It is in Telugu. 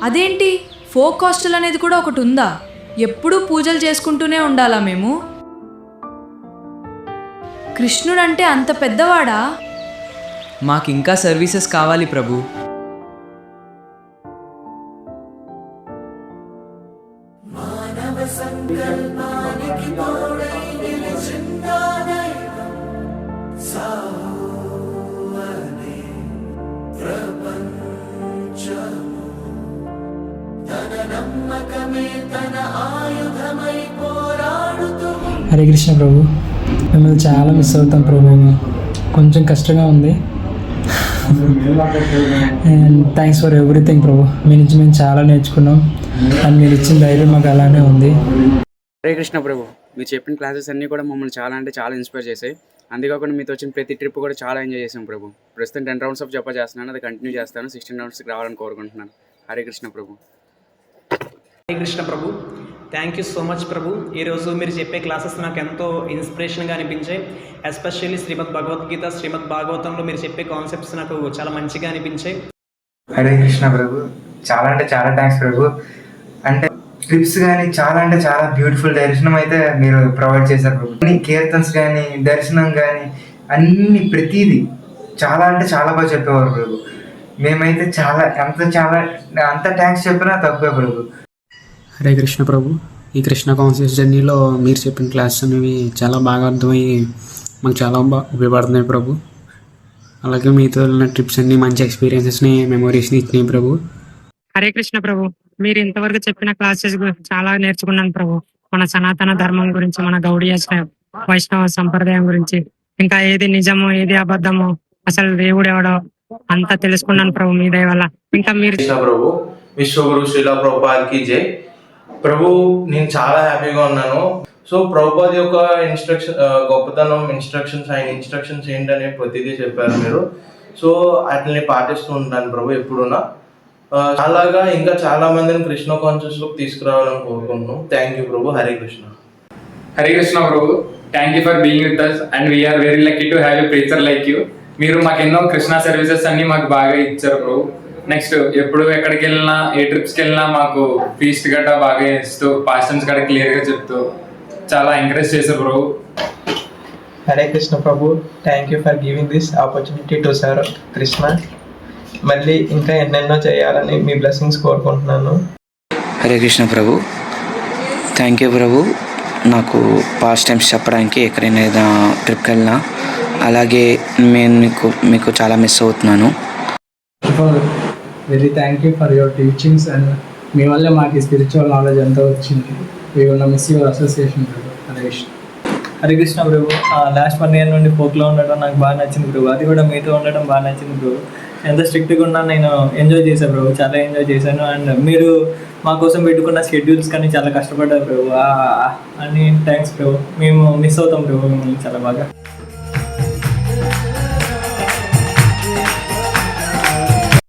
అదేంటి, ఫోక్ హాస్టల్ అనేది కూడా ఒకటి ఉందా? ఎప్పుడూ పూజలు చేసుకుంటూనే ఉండాలా మేము? కృష్ణుడంటే అంత పెద్దవాడా? మాకింకా సర్వీసెస్ కావాలి ప్రభు. హరే కృష్ణ ప్రభు, మిమ్మల్ని చాలా మిస్ అవుతాం ప్రభు. కొంచెం కష్టంగా ఉంది. అండ్ థ్యాంక్స్ ఫర్ ఎవ్రీథింగ్ ప్రభు. మీ నుంచి మేము చాలా నేర్చుకున్నాం అండ్ మీరు ఇచ్చిన ధైర్యం మాకు అలానే ఉంది. హరే కృష్ణ ప్రభు, మీరు చెప్పిన క్లాసెస్ అన్నీ కూడా మమ్మల్ని చాలా అంటే చాలా ఇన్స్పైర్ చేశాయి. అంతేకాకుండా మీతో వచ్చిన ప్రతి ట్రిప్ కూడా చాలా ఎంజాయ్ చేసాం ప్రభు. ప్రస్తుతం 10 rounds ఆఫ్ జప చేస్తున్నాను, అది కంటిన్యూ చేస్తాను. 16 roundsకి రావాలని కోరుకుంటున్నాను. హరే కృష్ణ ప్రభు. హరే కృష్ణ ప్రభు, థ్యాంక్ యూ సో మచ్ ప్రభు. ఈరోజు మీరు చెప్పే క్లాసెస్ నాకు ఎంతో ఇన్స్పిరేషన్గా అనిపించాయి. ఎస్పెషల్లీ శ్రీమద్ భగవద్గీత, శ్రీమద్ భాగవతంలో మీరు చెప్పే కాన్సెప్ట్స్ నాకు చాలా మంచిగా అనిపించాయి. హరే కృష్ణ ప్రభు, చాలా అంటే చాలా థ్యాంక్స్ ప్రభు. అంటే ట్రిప్స్ కానీ చాలా అంటే చాలా బ్యూటిఫుల్ దర్శనం అయితే మీరు ప్రొవైడ్ చేశారు ప్రభు. అన్ని కీర్తన్స్ కానీ దర్శనం కానీ అన్ని ప్రతిదీ చాలా అంటే చాలా బాగా చెప్పేవారు ప్రభు. మేమైతే అంత థ్యాంక్స్ చెప్పినా తక్కువే ప్రభు. హరే కృష్ణ ప్రభు, ఈ కృష్ణ కాన్షియస్ జర్నీలో మీరు చెప్పిన క్లాస్ అనేవి చాలా బాగా అర్థమయ్యి మాకు చాలా బాగా ఉపయోగపడుతున్నాయి ప్రభు. అలాగే మీతో వెళ్ళిన ట్రిప్స్ అన్ని మంచి ఎక్స్పీరియన్సెస్ని, మెమొరీస్ని ఇచ్చినాయి ప్రభు. హరే కృష్ణ ప్రభు, మీరు ఇంతవరకు చెప్పిన క్లాసెస్ చాలా నేర్చుకున్నాను ప్రభు. మన సనాతన ధర్మం గురించి, మన గౌడీయ వైష్ణవ సంప్రదాయం గురించి, ఇంకా ఏది నిజమో ఏది అబద్ధమో, అసలు దేవుడు ఎవడో అంతా తెలుసుకున్నాను ప్రభు మీ దయ వల్ల. ఇంకా మీరు ప్రభు, విశ్వగురు శ్రీల ప్రభుపాద్కి జై. ప్రభు, నేను చాలా హ్యాపీగా ఉన్నాను. సో ప్రభుపాద్ యొక్క గొప్పతనం, ఆయన ఇన్స్ట్రక్షన్స్ ఏంటనే ప్రతిదీ చెప్పారు మీరు. సో వాటిని పాటిస్తూ ఉంటాను ప్రభు ఎప్పుడున్నా. అలాగా ఇంకా చాలా మందిని కృష్ణ కాన్షియస్ లోకి తీసుకురావాలని కోరుకుంటున్నాం. థ్యాంక్ యూ ప్రభు. హరే కృష్ణ. హరే కృష్ణ ప్రభు, thank you for being with us and we are very lucky to have a preacher like you. మీరు మాకు ఎన్నో కృష్ణ సర్వీసెస్ అన్ని మాకు బాగా ఇచ్చారు ప్రభు. నెక్స్ట్ ఎప్పుడు ఎక్కడికి వెళ్ళినా, ఏ ట్రిప్స్కి వెళ్ళినా మాకు ఫీస్ట్ గట్రా బాగా ఇస్తూ, పాస్టమ్స్ గట్రా క్లియర్గా చెప్తూ చాలా ఎంకరేజ్ చేశారు ప్రభు. హరే కృష్ణ ప్రభు, thank you for giving this opportunity to serve Krishna. మళ్ళీ ఇంకా ఎన్నెన్నో చేయాలని మీ బ్లెస్సింగ్స్ కోరుకుంటున్నాను. హరే కృష్ణ ప్రభు, థ్యాంక్ యూ ప్రభు. నాకు పాస్ట్ టైమ్స్ చెప్పడానికి ఎక్కడైనా ట్రిప్కి వెళ్ళినా, అలాగే నేను మీకు చాలా మిస్ అవుతున్నాను. Very thank you for your teachings and మీ వల్లే మాకు స్పిరిచువల్ నాలెడ్జ్ ఎంతో వచ్చింది. We will miss your association prabhu. Hare Krishna. Hare Krishna prabhu, last 1 year నుండి ఫోక్లో ఉండడం నాకు బాగా నచ్చింది ప్రభు. అది కూడా మీతో ఉండడం బాగా నచ్చింది ప్రభు. ఎంత స్ట్రిక్ట్గా ఉన్నా నేను ఎంజాయ్ చేశాను ప్రభు, చాలా ఎంజాయ్ చేశాను. అండ్ మీరు మా కోసం పెట్టుకున్న షెడ్యూల్స్ కానీ చాలా కష్టపడ్డారు ప్రభు. అని థ్యాంక్స్ ప్రభు. మేము మిస్ అవుతాం ప్రభు మిమ్మల్ని చాలా బాగా.